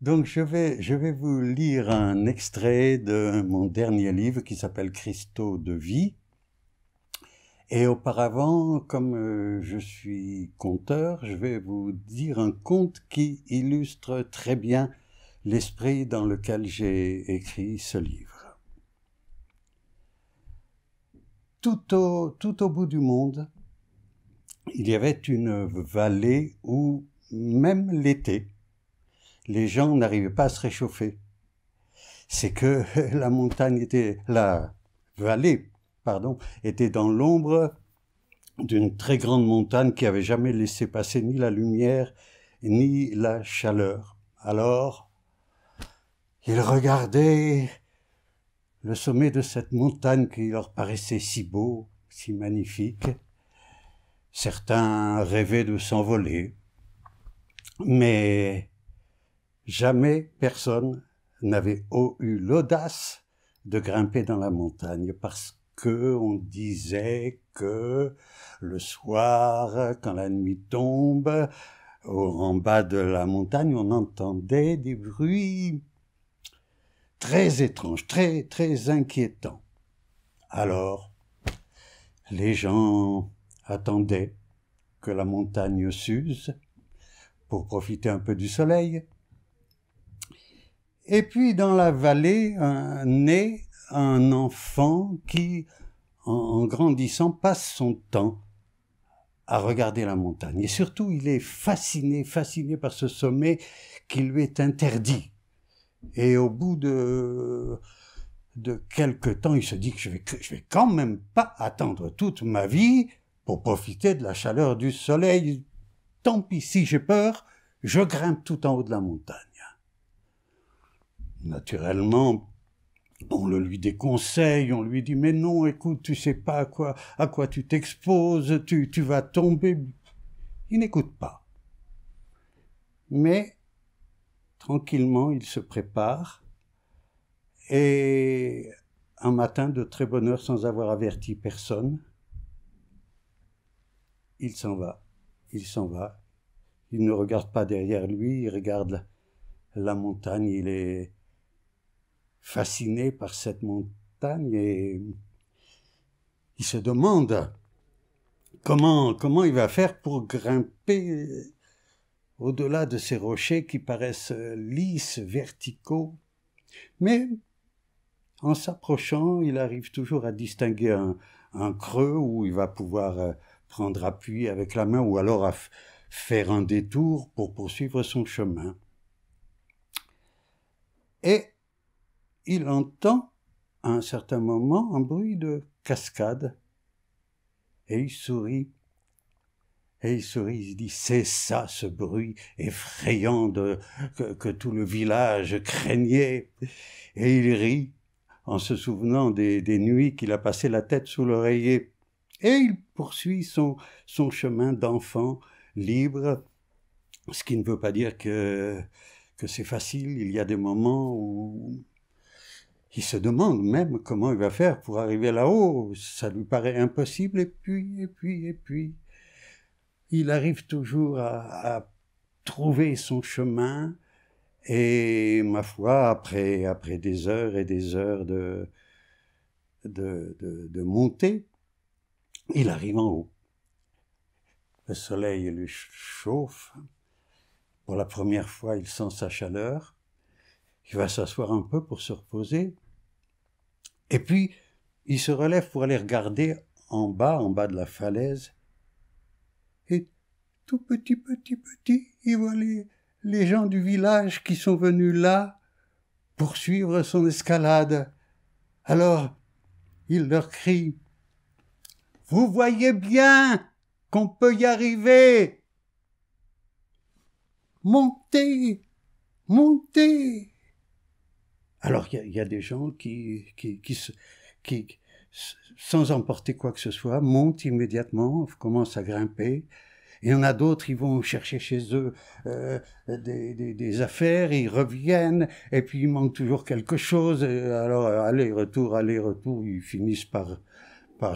Donc je vais vous lire un extrait de mon dernier livre qui s'appelle Cristaux de vie. Et auparavant, comme je suis conteur, je vais vous dire un conte qui illustre très bien l'esprit dans lequel j'ai écrit ce livre. Tout au bout du monde, il y avait une vallée où, même l'été, les gens n'arrivaient pas à se réchauffer. C'est que la vallée, était dans l'ombre d'une très grande montagne qui avait jamais laissé passer ni la lumière ni la chaleur. Alors, ils regardaient le sommet de cette montagne qui leur paraissait si beau, si magnifique. Certains rêvaient de s'envoler, mais jamais personne n'avait eu l'audace de grimper dans la montagne parce que on disait que le soir, quand la nuit tombe, en bas de la montagne, on entendait des bruits très étranges, très inquiétants. Alors, les gens attendaient que la montagne s'use pour profiter un peu du soleil. Et puis dans la vallée naît un enfant qui, en grandissant, passe son temps à regarder la montagne. Et surtout, il est fasciné par ce sommet qui lui est interdit. Et au bout de quelque temps, il se dit que je vais quand même pas attendre toute ma vie pour profiter de la chaleur du soleil. Tant pis, si j'ai peur, je grimpe tout en haut de la montagne. Naturellement, on le lui déconseille, on lui dit « Mais non, écoute, tu sais pas à quoi tu t'exposes, tu vas tomber. » Il n'écoute pas. Mais, tranquillement, il se prépare et un matin, de très bonne heure, sans avoir averti personne, il s'en va. Il ne regarde pas derrière lui, il regarde la montagne, il est fasciné par cette montagne et il se demande comment il va faire pour grimper au-delà de ces rochers qui paraissent lisses, verticaux. Mais en s'approchant, il arrive toujours à distinguer un creux où il va pouvoir prendre appui avec la main ou alors à faire un détour pour poursuivre son chemin. Et il entend à un certain moment un bruit de cascade et il sourit. Il se dit, c'est ça ce bruit effrayant que tout le village craignait. Et il rit en se souvenant des nuits qu'il a passé la tête sous l'oreiller. Et il poursuit son chemin d'enfant libre, ce qui ne veut pas dire que c'est facile. Il y a des moments où il se demande même comment il va faire pour arriver là-haut. Ça lui paraît impossible, et puis, il arrive toujours à trouver son chemin, et ma foi, après des heures et des heures de montée, il arrive en haut. Le soleil le chauffe. Pour la première fois, il sent sa chaleur. Il va s'asseoir un peu pour se reposer. Et puis, il se relève pour aller regarder en bas de la falaise. Et tout petit, il voit les gens du village qui sont venus là pour suivre son escalade. Alors, il leur crie « Vous voyez bien qu'on peut y arriver. Montez, montez !» Alors, il y a des gens qui, sans emporter quoi que ce soit, montent immédiatement, commencent à grimper. Il y en a d'autres, ils vont chercher chez eux des affaires, ils reviennent, et puis il manque toujours quelque chose. Alors, aller-retour, ils finissent par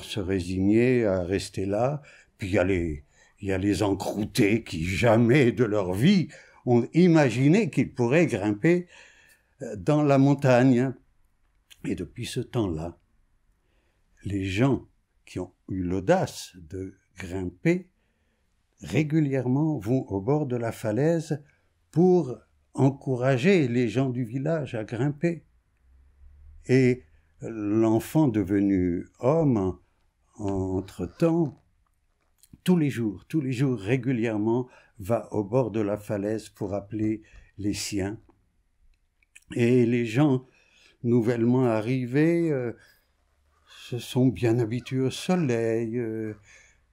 se résigner à rester là. Puis il y a les encroutés qui jamais de leur vie ont imaginé qu'ils pourraient grimper dans la montagne. Et depuis ce temps-là, les gens qui ont eu l'audace de grimper régulièrement vont au bord de la falaise pour encourager les gens du village à grimper. Et l'enfant devenu homme, entre-temps, tous les jours, régulièrement, va au bord de la falaise pour appeler les siens. Et les gens nouvellement arrivés se sont bien habitués au soleil,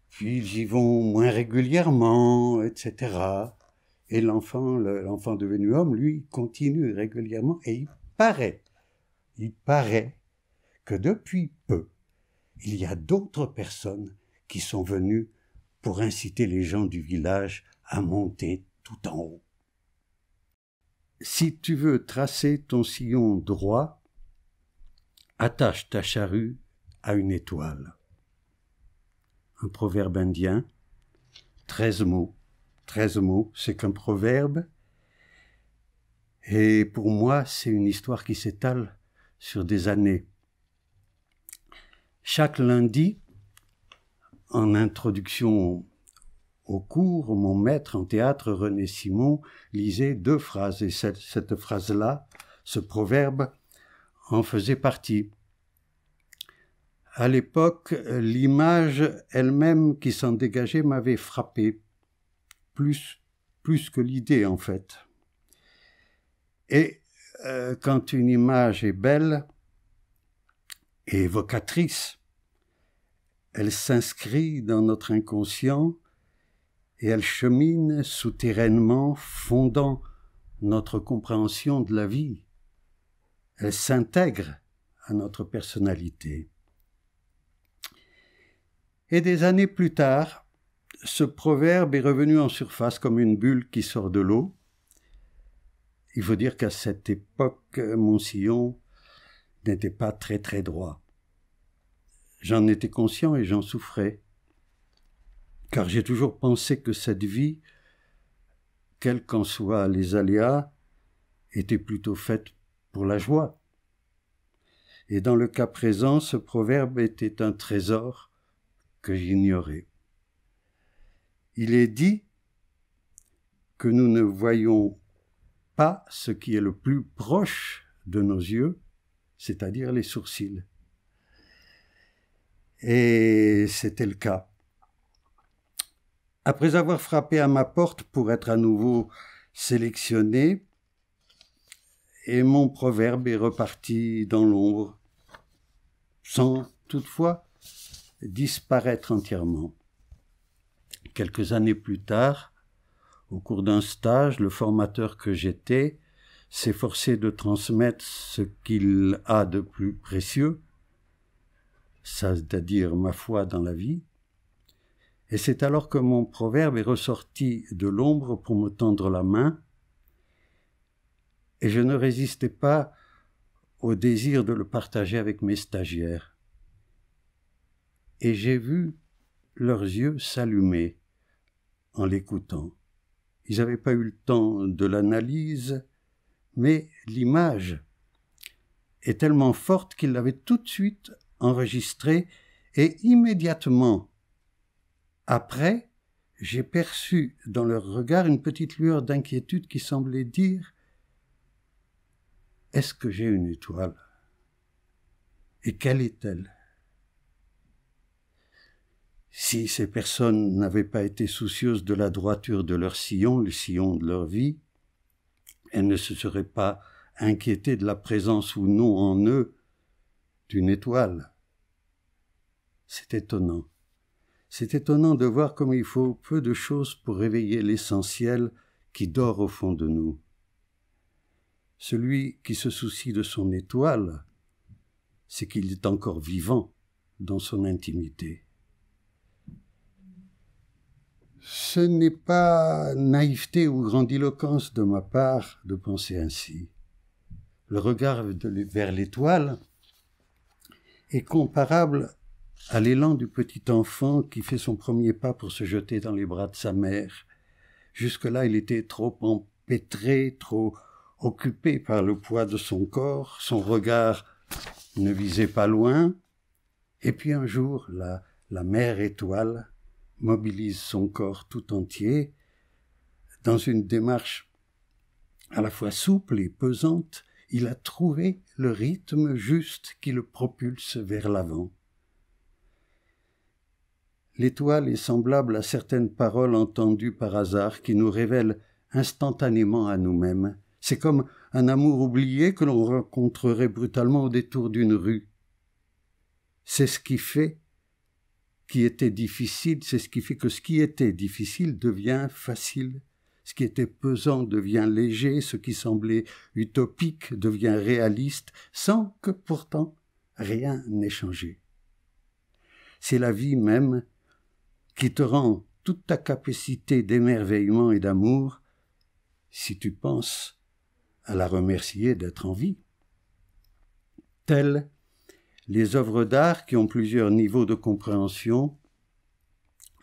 puis ils y vont moins régulièrement, etc. Et l'enfant devenu homme, lui, continue régulièrement, et il paraît que depuis peu, il y a d'autres personnes qui sont venues pour inciter les gens du village à monter tout en haut. Si tu veux tracer ton sillon droit, attache ta charrue à une étoile. Un proverbe indien, 13 mots. 13 mots, c'est qu'un proverbe. Et pour moi, c'est une histoire qui s'étale sur des années. Chaque lundi, en introduction au cours, mon maître en théâtre, René Simon, lisait 2 phrases. Et cette phrase-là, ce proverbe, en faisait partie. À l'époque, l'image elle-même qui s'en dégageait m'avait frappé, plus que l'idée en fait. Et quand une image est belle et évocatrice, elle s'inscrit dans notre inconscient et elle chemine souterrainement, fondant notre compréhension de la vie. Elle s'intègre à notre personnalité. Et des années plus tard, ce proverbe est revenu en surface comme une bulle qui sort de l'eau. Il faut dire qu'à cette époque, mon sillon n'était pas très très droit. J'en étais conscient et j'en souffrais, car j'ai toujours pensé que cette vie, quels qu'en soient les aléas, était plutôt faite pour la joie. Et dans le cas présent, ce proverbe était un trésor que j'ignorais. Il est dit que nous ne voyons pas ce qui est le plus proche de nos yeux, c'est-à-dire les sourcils. Et c'était le cas. Après avoir frappé à ma porte pour être à nouveau sélectionné, et mon proverbe est reparti dans l'ombre, sans toutefois disparaître entièrement. Quelques années plus tard, au cours d'un stage, le formateur que j'étais s'efforçait de transmettre ce qu'il a de plus précieux, c'est-à-dire ma foi dans la vie, et c'est alors que mon proverbe est ressorti de l'ombre pour me tendre la main, et je ne résistais pas au désir de le partager avec mes stagiaires. Et j'ai vu leurs yeux s'allumer en l'écoutant. Ils n'avaient pas eu le temps de l'analyse, mais l'image est tellement forte qu'ils l'avaient tout de suite enregistrée, et immédiatement après, j'ai perçu dans leur regard une petite lueur d'inquiétude qui semblait dire « Est-ce que j'ai une étoile ? Et quelle est-elle » Si ces personnes n'avaient pas été soucieuses de la droiture de leur sillon, le sillon de leur vie, elles ne se seraient pas inquiétées de la présence ou non en eux d'une étoile. C'est étonnant. C'est étonnant de voir comme il faut peu de choses pour réveiller l'essentiel qui dort au fond de nous. Celui qui se soucie de son étoile, c'est qu'il est encore vivant dans son intimité. Ce n'est pas naïveté ou grandiloquence de ma part de penser ainsi. Le regard vers l'étoile est comparable à l'élan du petit enfant qui fait son premier pas pour se jeter dans les bras de sa mère. Jusque-là, il était trop empêtré, trop occupé par le poids de son corps, son regard ne visait pas loin, et puis un jour, la mère étoile mobilise son corps tout entier dans une démarche à la fois souple et pesante. Il a trouvé le rythme juste qui le propulse vers l'avant. L'étoile est semblable à certaines paroles entendues par hasard qui nous révèlent instantanément à nous-mêmes. C'est comme un amour oublié que l'on rencontrerait brutalement au détour d'une rue. C'est ce qui fait qui était difficile, c'est ce qui fait que ce qui était difficile devient facile. Ce qui était pesant devient léger, ce qui semblait utopique devient réaliste, sans que pourtant rien n'ait changé. C'est la vie même qui te rend toute ta capacité d'émerveillement et d'amour si tu penses à la remercier d'être en vie. Telles les œuvres d'art qui ont plusieurs niveaux de compréhension,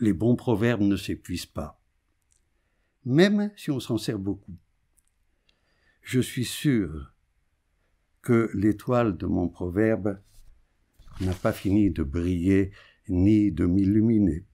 les bons proverbes ne s'épuisent pas, même si on s'en sert beaucoup. Je suis sûr que l'étoile de mon proverbe n'a pas fini de briller ni de m'illuminer.